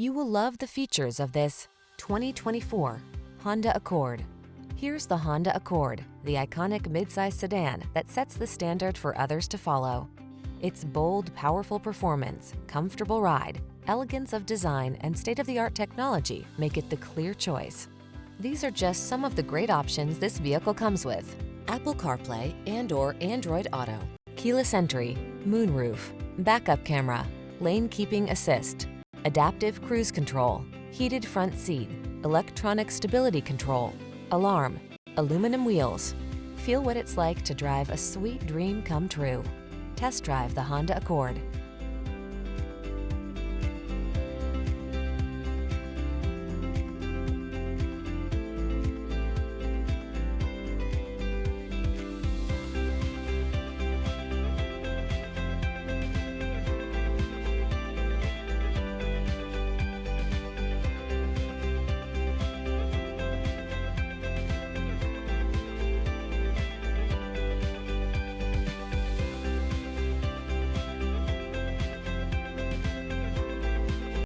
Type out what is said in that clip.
You will love the features of this 2024 Honda Accord. Here's the Honda Accord, the iconic midsize sedan that sets the standard for others to follow. Its bold, powerful performance, comfortable ride, elegance of design, and state-of-the-art technology make it the clear choice. These are just some of the great options this vehicle comes with: Apple CarPlay and/or Android Auto, keyless entry, moonroof, backup camera, lane keeping assist, adaptive cruise control, heated front seat, electronic stability control, alarm, aluminum wheels. Feel what it's like to drive a sweet dream come true. Test drive the Honda Accord.